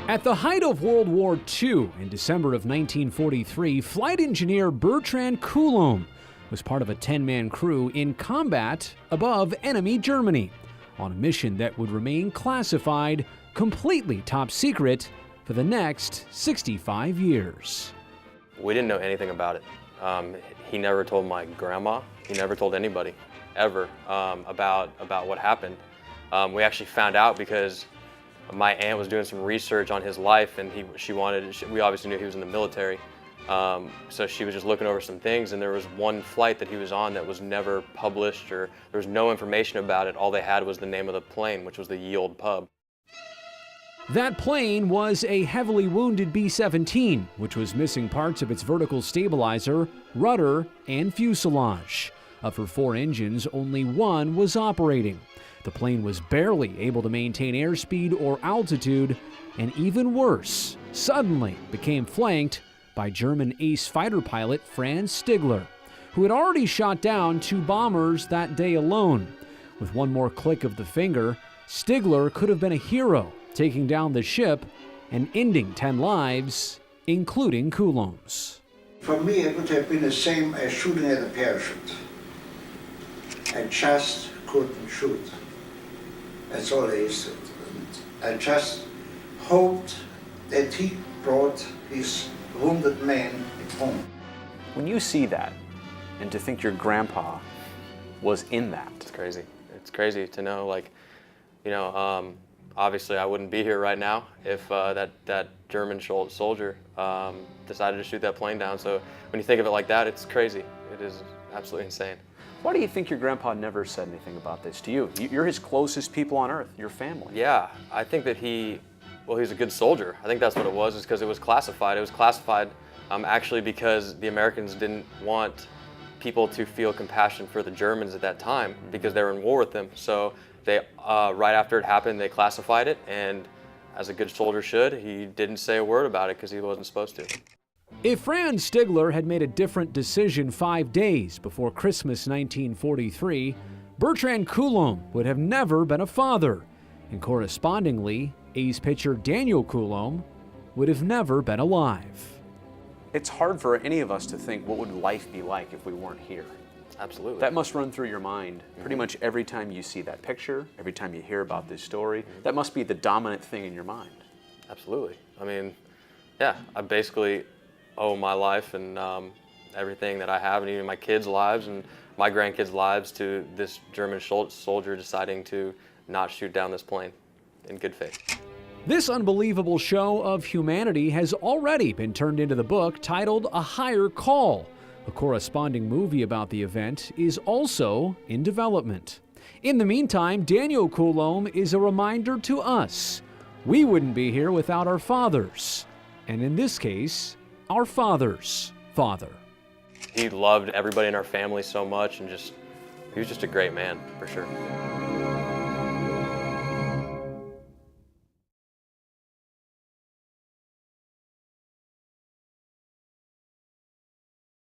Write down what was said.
At the height of World War II, in December of 1943, flight engineer Bertrand Coloumbe was part of a 10-man crew in combat above enemy Germany on a mission that would remain classified, completely top secret, for the next 65 years. We didn't know anything about it. He never told my grandma. He never told anybody, ever, about what happened. We actually found out because my aunt was doing some research on his life, and we obviously knew he was in the military. So she was just looking over some things, and there was one flight that he was on that was never published, or there was no information about it. All they had was the name of the plane, which was the Ye Olde Pub. That plane was a heavily wounded B-17, which was missing parts of its vertical stabilizer, rudder, and fuselage. Of her 4 engines, only one was operating. The plane was barely able to maintain airspeed or altitude, and even worse, suddenly became flanked by German ace fighter pilot Franz Stigler, who had already shot down 2 bombers that day alone. With one more click of the finger, Stigler could have been a hero, taking down the ship and ending 10 lives, including Coulombe's. For me, it would have been the same as shooting at a parachute. I just couldn't shoot. That's all there is to it. And I just hoped that he brought his wounded man home. When you see that, and to think your grandpa was in that. It's crazy. It's crazy to know, like, you know, obviously I wouldn't be here right now if that German soldier decided to shoot that plane down. So when you think of it like that, it's crazy. It is absolutely insane. Why do you think your grandpa never said anything about this to you? You're his closest people on earth, your family. Yeah, I think that he's a good soldier. I think that's what it was, is because it was classified. It was classified actually because the Americans didn't want people to feel compassion for the Germans at that time because they were in war with them. So they, right after it happened, they classified it, and as a good soldier should, he didn't say a word about it because he wasn't supposed to. If Franz Stigler had made a different decision 5 days before Christmas 1943, Bertrand Coloumbe would have never been a father, and correspondingly, ace pitcher Daniel Coloumbe would have never been alive. It's hard for any of us to think, what would life be like if we weren't here? Absolutely. That must run through your mind pretty much every time you see that picture, every time you hear about this story. That must be the dominant thing in your mind. Absolutely. I mean, yeah, I basically owe my life and everything that I have, and even my kids' lives and my grandkids' lives, to this German soldier deciding to not shoot down this plane in good faith. This unbelievable show of humanity has already been turned into the book titled A Higher Call. A corresponding movie about the event is also in development. In the meantime, Daniel Coloumbe is a reminder to us. We wouldn't be here without our fathers, and in this case, our father's father. He loved everybody in our family so much, and he was just a great man, for sure.